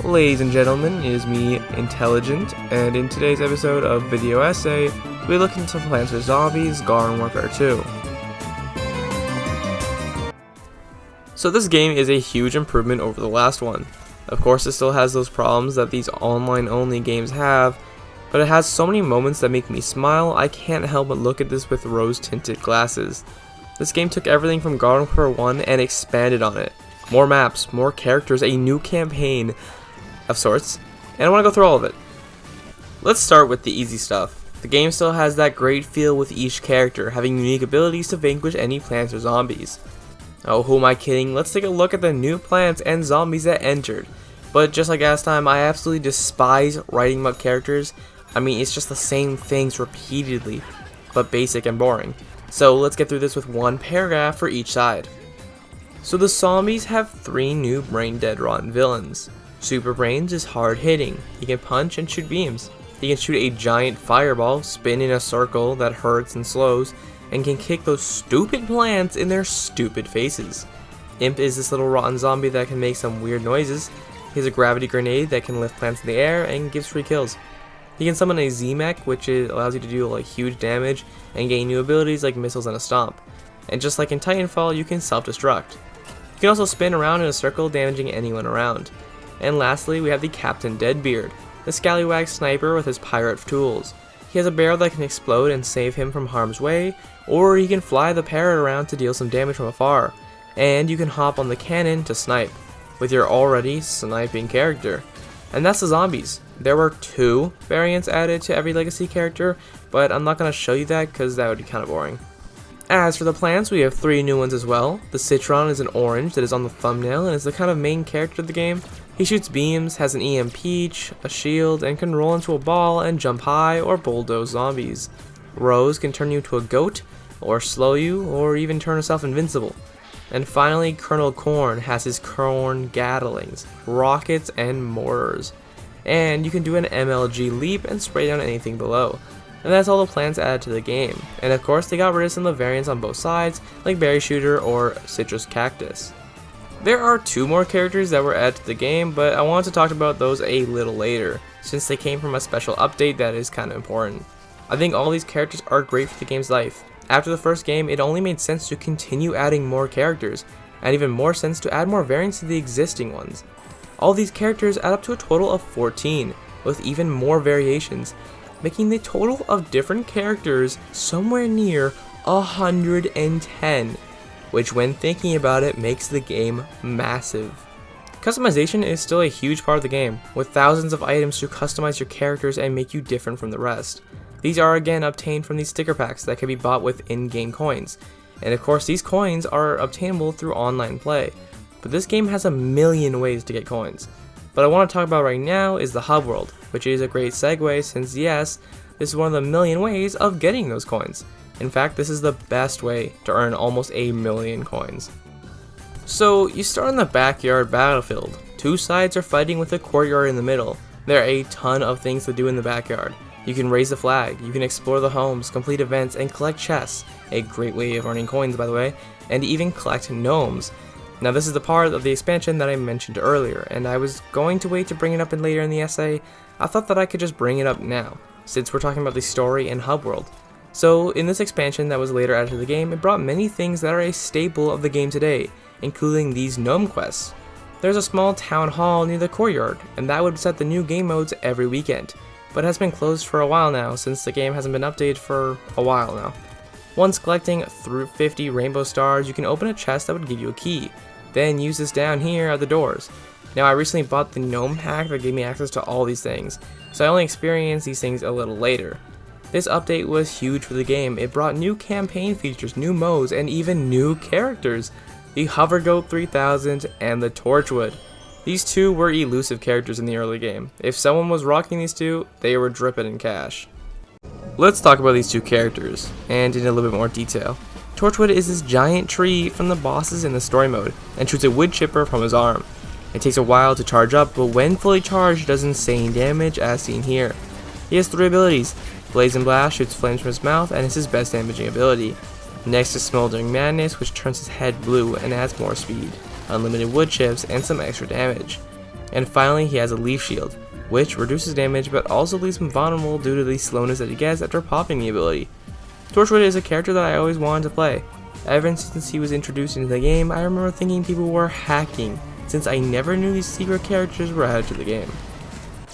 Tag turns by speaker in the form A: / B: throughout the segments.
A: Ladies and gentlemen, it is me, Intelligent, and in today's episode of Video Essay, we look into Plants vs. Zombies Garden Warfare 2. So this game is a huge improvement over the last one. Of course, it still has those problems that these online-only games have, but it has so many moments that make me smile, I can't help but look at this with rose-tinted glasses. This game took everything from Garden Warfare 1 and expanded on it. More maps, more characters, a new campaign of sorts, and I want to go through all of it. Let's start with the easy stuff. The game still has that great feel with each character, having unique abilities to vanquish any plants or zombies. Oh, who am I kidding? Let's take a look at the new plants and zombies that entered. But just like last time, I absolutely despise writing about characters. I mean, it's just the same things repeatedly, but basic and boring. So let's get through this with one paragraph for each side. So the zombies have 3 new brain dead rotten villains. Super Brains is hard hitting. He can punch and shoot beams. He can shoot a giant fireball, spin in a circle that hurts and slows, and can kick those stupid plants in their stupid faces. Imp is this little rotten zombie that can make some weird noises. He has a gravity grenade that can lift plants in the air and gives free kills. He can summon a Z-Mech, which allows you to do like huge damage and gain new abilities like missiles and a stomp. And just like in Titanfall, you can self-destruct. You can also spin around in a circle, damaging anyone around. And lastly, we have the Captain Deadbeard, the scallywag sniper with his pirate tools. He has a barrel that can explode and save him from harm's way, or he can fly the parrot around to deal some damage from afar. And you can hop on the cannon to snipe, with your already sniping character. And that's the zombies. There were 2 variants added to every legacy character, but I'm not going to show you that because that would be kind of boring. As for the plants, we have 3 new ones as well. The Citron is an orange that is on the thumbnail and is the kind of main character of the game. He shoots beams, has an EMP, a shield, and can roll into a ball and jump high or bulldoze zombies. Rose can turn you into a goat, or slow you, or even turn herself invincible. And finally, Colonel Corn has his corn gattlings, rockets, and mortars. And you can do an MLG leap and spray down anything below. And that's all the plants added to the game. And of course, they got rid of some of the variants on both sides, like Berry Shooter or Citrus Cactus. There are 2 more characters that were added to the game, but I wanted to talk about those a little later, since they came from a special update that is kind of important. I think all these characters are great for the game's life. After the first game, it only made sense to continue adding more characters, and even more sense to add more variants to the existing ones. All these characters add up to a total of 14, with even more variations, making the total of different characters somewhere near 110. Which when thinking about it makes the game massive. Customization is still a huge part of the game, with thousands of items to customize your characters and make you different from the rest. These are again obtained from these sticker packs that can be bought with in-game coins, and of course these coins are obtainable through online play, but this game has a million ways to get coins. What I want to talk about right now is the hub world, which is a great segue since yes, this is one of the million ways of getting those coins. In fact, this is the best way to earn almost 1 million coins. So, you start on the backyard battlefield. 2 sides are fighting with a courtyard in the middle. There are a ton of things to do in the backyard. You can raise the flag, you can explore the homes, complete events, and collect chests. A great way of earning coins, by the way, and even collect gnomes. Now, this is the part of the expansion that I mentioned earlier, and I was going to wait to bring it up later in the essay. I thought that I could just bring it up now, since we're talking about the story and hub world. So, in this expansion that was later added to the game, it brought many things that are a staple of the game today, including these gnome quests. There's a small town hall near the courtyard, and that would set the new game modes every weekend, but has been closed for a while now since the game hasn't been updated for a while now. Once collecting through 50 rainbow stars, you can open a chest that would give you a key, then use this down here at the doors. Now, I recently bought the gnome hack that gave me access to all these things, so I only experienced these things a little later. This update was huge for the game. It brought new campaign features, new modes, and even new characters. The Hovergoat 3000 and the Torchwood. These 2 were elusive characters in the early game. If someone was rocking these 2, they were dripping in cash. Let's talk about these 2 characters, and in a little bit more detail. Torchwood is this giant tree from the bosses in the story mode, and shoots a wood chipper from his arm. It takes a while to charge up, but when fully charged, does insane damage as seen here. He has 3 abilities. Blazing Blast shoots flames from his mouth and is his best damaging ability. Next is Smoldering Madness, which turns his head blue and adds more speed, unlimited wood chips, and some extra damage. And finally, he has a leaf shield, which reduces damage but also leaves him vulnerable due to the slowness that he gets after popping the ability. Torchwood is a character that I always wanted to play. Ever since he was introduced into the game, I remember thinking people were hacking, since I never knew these secret characters were added to the game.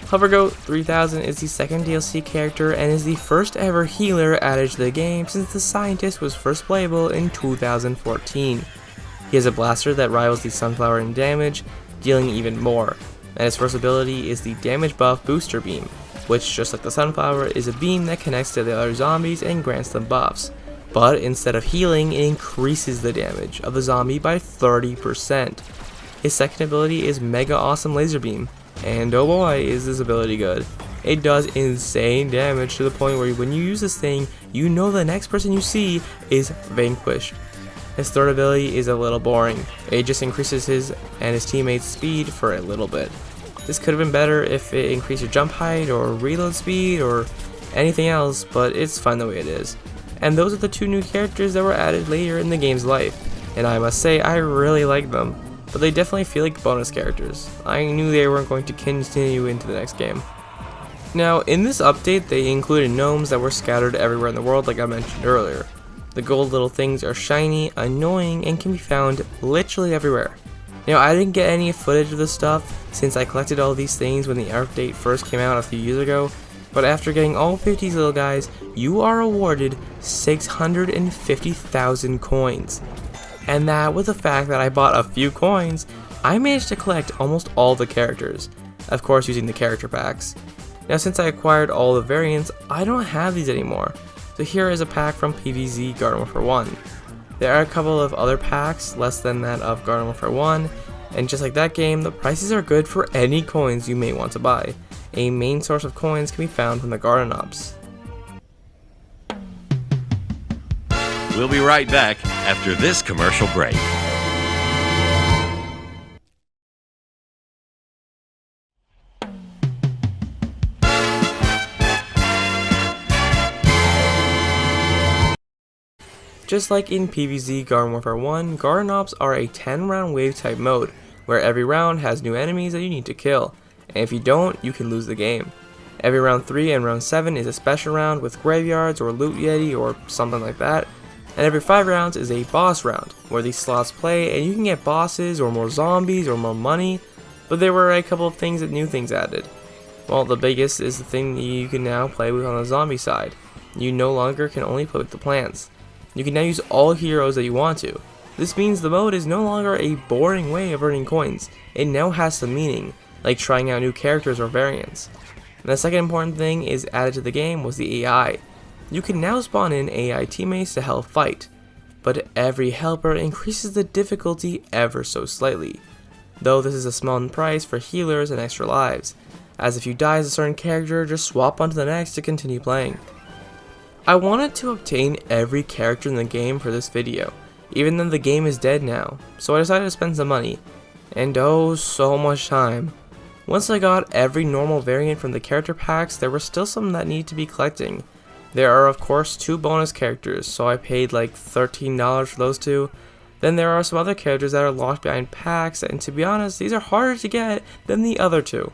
A: Hovergoat 3000 is the second DLC character and is the first ever healer added to the game since the scientist was first playable in 2014. He has a blaster that rivals the Sunflower in damage, dealing even more, and his first ability is the damage buff Booster Beam, which, just like the Sunflower, is a beam that connects to the other zombies and grants them buffs. But instead of healing, it increases the damage of the zombie by 30%. His second ability is Mega Awesome Laser Beam, and oh boy is this ability good. It does insane damage to the point where when you use this thing, you know the next person you see is vanquished. His third ability is a little boring. It just increases his and his teammates' speed for a little bit. This could have been better if it increased your jump height or reload speed or anything else, but it's fine the way it is. And those are the two new characters that were added later in the game's life, and I must say I really like them, but they definitely feel like bonus characters. I knew they weren't going to continue into the next game. Now, in this update, they included gnomes that were scattered everywhere in the world like I mentioned earlier. The gold little things are shiny, annoying, and can be found literally everywhere. Now, I didn't get any footage of this stuff since I collected all these things when the update first came out a few years ago, but after getting all 50 little guys, you are awarded 650,000 coins. And that, with the fact that I bought a few coins, I managed to collect almost all the characters, of course using the character packs. Now, since I acquired all the variants, I don't have these anymore. So here is a pack from PvZ Garden Warfare 1. There are a couple of other packs, less than that of Garden Warfare 1, and just like that game, the prices are good for any coins you may want to buy. A main source of coins can be found from the Garden Ops.
B: We'll be right back after this commercial break.
A: Just like in PvZ Garden Warfare 1, Garden Ops are a 10-round wave type mode, where every round has new enemies that you need to kill, and if you don't, you can lose the game. Every round 3 and round 7 is a special round with graveyards or loot yeti or something like that, and every 5 rounds is a boss round, where these slots play and you can get bosses or more zombies or more money, but there were a couple of new things added. Well, the biggest is the thing that you can now play with on the zombie side. You no longer can only play with the plants. You can now use all heroes that you want to. This means the mode is no longer a boring way of earning coins. It now has some meaning, like trying out new characters or variants. And the second important thing is added to the game was the AI. You can now spawn in AI teammates to help fight, but every helper increases the difficulty ever so slightly, though this is a small price for healers and extra lives, as if you die as a certain character, just swap onto the next to continue playing. I wanted to obtain every character in the game for this video, even though the game is dead now, so I decided to spend some money, and oh, so much time. Once I got every normal variant from the character packs, there were still some that needed to be collecting. There are of course 2 bonus characters, so I paid like $13 for those 2. Then there are some other characters that are locked behind packs, and to be honest, these are harder to get than the other 2,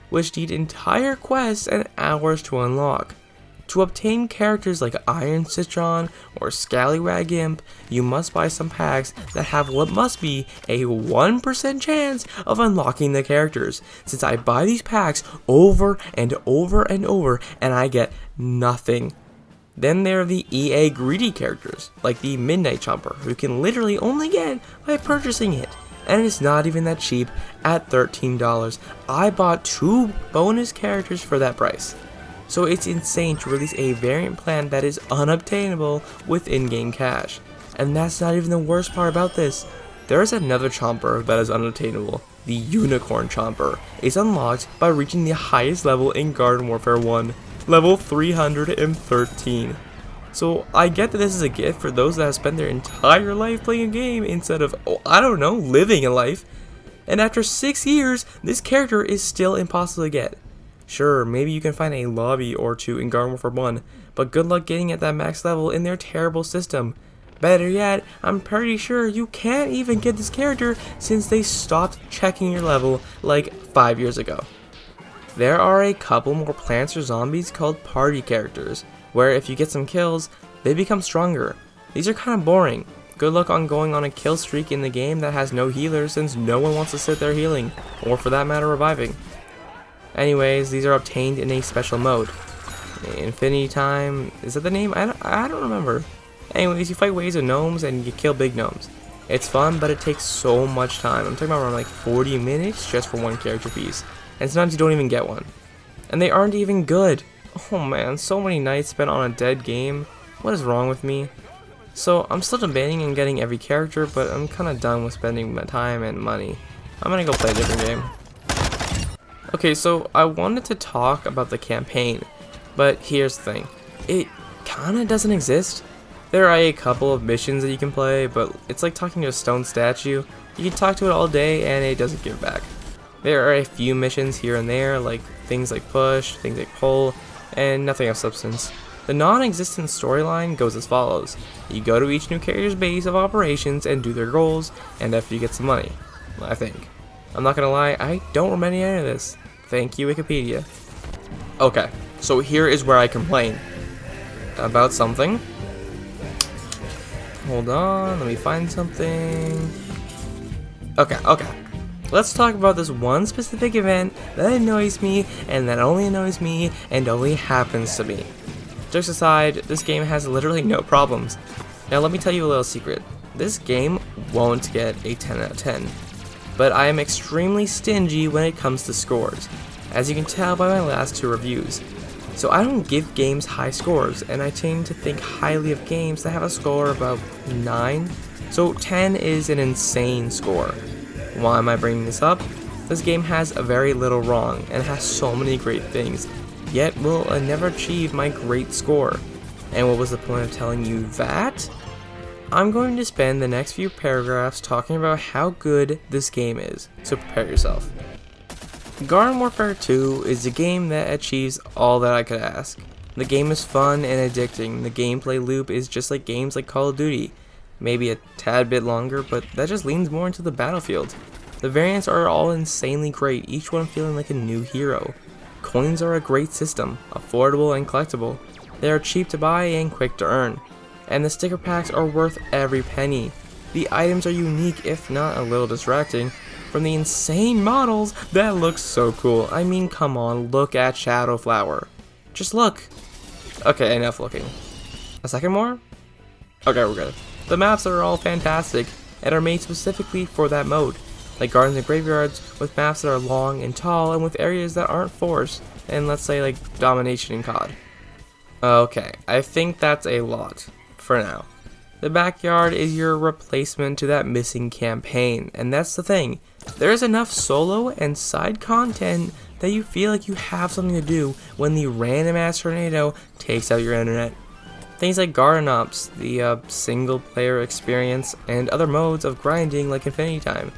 A: which need entire quests and hours to unlock. To obtain characters like Iron Citron or Scallywag Imp, you must buy some packs that have what must be a 1% chance of unlocking the characters, since I buy these packs over and over and over and I get nothing. Then there are the EA greedy characters, like the Midnight Chomper, who you can literally only get by purchasing it. And it's not even that cheap at $13. I bought 2 bonus characters for that price. So it's insane to release a variant plan that is unobtainable with in-game cash. And that's not even the worst part about this. There is another Chomper that is unobtainable. The Unicorn Chomper is unlocked by reaching the highest level in Garden Warfare 1, level 313. So I get that this is a gift for those that have spent their entire life playing a game instead of, living a life. And after 6 years, this character is still impossible to get. Sure, maybe you can find a lobby or 2 in Garden Warfare 1, but good luck getting at that max level in their terrible system. Better yet, I'm pretty sure you can't even get this character since they stopped checking your level like 5 years ago. There are a couple more Plants or Zombies called party characters, where if you get some kills, they become stronger. These are kind of boring. Good luck on going on a kill streak in the game that has no healers since no one wants to sit there healing, or for that matter reviving. Anyways, these are obtained in a special mode. Infinity Time, is that the name? I don't remember. Anyways, you fight waves of gnomes and you kill big gnomes. It's fun, but it takes so much time. I'm talking about around like 40 minutes just for one character piece. And sometimes you don't even get one. And they aren't even good. Oh man, so many nights spent on a dead game. What is wrong with me? So I'm still debating on getting every character, but I'm kind of done with spending my time and money. I'm gonna go play a different game. Okay, so I wanted to talk about the campaign, but here's the thing. It kinda doesn't exist. There are a couple of missions that you can play, but it's like talking to a stone statue. You can talk to it all day and it doesn't give back. There are a few missions here and there, like things like push, things like pull, and nothing of substance. The non-existent storyline goes as follows. You go to each new character's base of operations and do their goals, and after you get some money, I think. I'm not gonna lie, I don't remember any of this. Thank you, Wikipedia. Okay, so here is where I complain about something. Hold on, let me find something. Okay. Let's talk about this one specific event that annoys me, and that only annoys me, and only happens to me. Jokes aside, this game has literally no problems. Now let me tell you a little secret. This game won't get a 10 out of 10. But I am extremely stingy when it comes to scores, as you can tell by my last 2 reviews. So I don't give games high scores, and I tend to think highly of games that have a score about 9. So 10 is an insane score. Why am I bringing this up? This game has very little wrong, and has so many great things, yet will never achieve my great score. And what was the point of telling you that? I'm going to spend the next few paragraphs talking about how good this game is, so prepare yourself. Garden Warfare 2 is a game that achieves all that I could ask. The game is fun and addicting. The gameplay loop is just like games like Call of Duty. Maybe a tad bit longer, but that just leans more into the battlefield. The variants are all insanely great, each one feeling like a new hero. Coins are a great system, affordable and collectible. They are cheap to buy and quick to earn. And the sticker packs are worth every penny. The items are unique, if not a little distracting, from the insane models that look so cool. I mean, come on, look at Shadowflower. Just look. Okay, enough looking. A second more? Okay, we're good. The maps are all fantastic and are made specifically for that mode, like gardens and graveyards with maps that are long and tall and with areas that aren't forced, and let's say like domination in COD. Okay, I think that's a lot for now. The backyard is your replacement to that missing campaign, and that's the thing. There is enough solo and side content that you feel like you have something to do when the random ass tornado takes out your internet. Things like garden ops, the single player experience, and other modes of grinding like Infinity Time.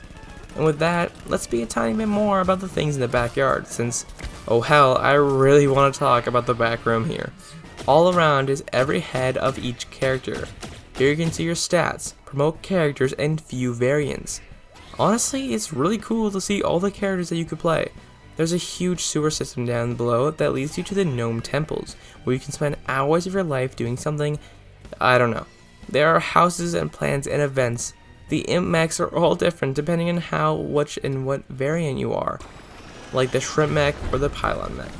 A: And with that, let's be a tiny bit more about the things in the backyard, since, oh hell, I really want to talk about the back room here. All around is every head of each character. Here you can see your stats, promote characters, and view variants. Honestly, it's really cool to see all the characters that you could play. There's a huge sewer system down below that leads you to the gnome temples, where you can spend hours of your life doing something, I don't know. There are houses and plants and events. The imp mechs are all different depending on how, which, and what variant you are, like the shrimp mech or the pylon mech.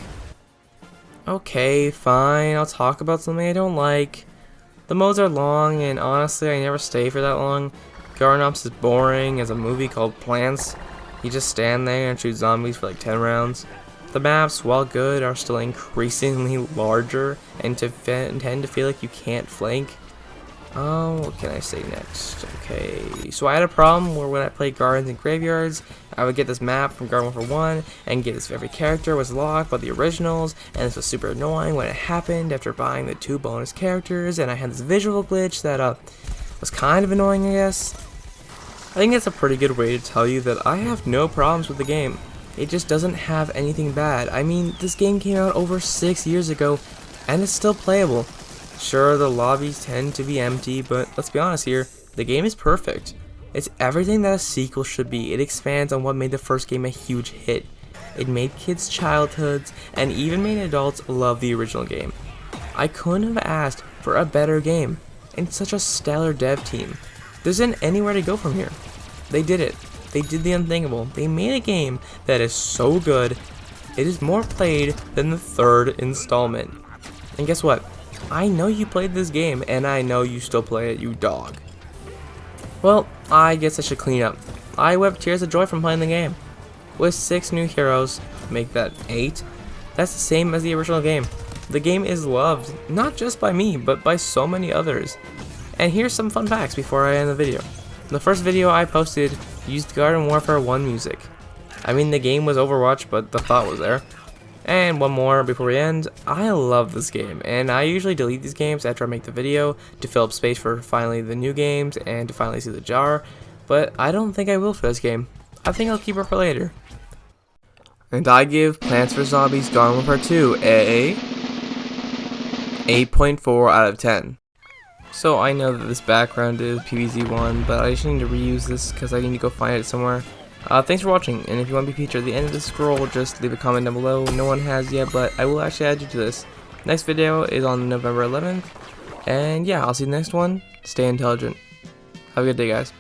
A: Okay, fine, I'll talk about something I don't like. The modes are long, and honestly, I never stay for that long. Garden Ops is boring as a movie called Plants. You just stand there and shoot zombies for like 10 rounds. The maps, while good, are still increasingly larger and tend to feel like you can't flank. What can I say next? Okay, so I had a problem where when I played Gardens and Graveyards, I would get this map from Garden Warfare 1 and get this every character was locked by the originals, and this was super annoying when it happened after buying the 2 bonus characters, and I had this visual glitch that was kind of annoying, I guess. I think that's a pretty good way to tell you that I have no problems with the game. It just doesn't have anything bad. I mean, this game came out over 6 years ago, and it's still playable. Sure, the lobbies tend to be empty, but let's be honest here, the game is perfect. It's everything that a sequel should be. It expands on what made the first game a huge hit. It made kids' childhoods, and even made adults love the original game. I couldn't have asked for a better game, and such a stellar dev team. There isn't anywhere to go from here. They did it. They did the unthinkable. They made a game that is so good, it is more played than the third installment. And guess what? I know you played this game, and I know you still play it, you dog. Well, I guess I should clean up. I wept tears of joy from playing the game. With 6 new heroes, make that 8, that's the same as the original game. The game is loved, not just by me, but by so many others. And here's some fun facts before I end the video. The first video I posted used Garden Warfare 1 music. I mean, the game was Overwatch, but the thought was there. And one more before we end, I love this game, and I usually delete these games after I make the video to fill up space for finally the new games and to finally see the jar, but I don't think I will for this game. I think I'll keep it for later. And I give Plants vs. Zombies Garden Warfare 2 a 8.4 out of 10. So I know that this background is PVZ1, but I just need to reuse this because I need to go find it somewhere. Thanks for watching, and if you want to be featured at the end of the scroll, just leave a comment down below. No one has yet, but I will actually add you to this. Next video is on November 11th, and yeah, I'll see you in the next one. Stay intelligent. Have a good day, guys.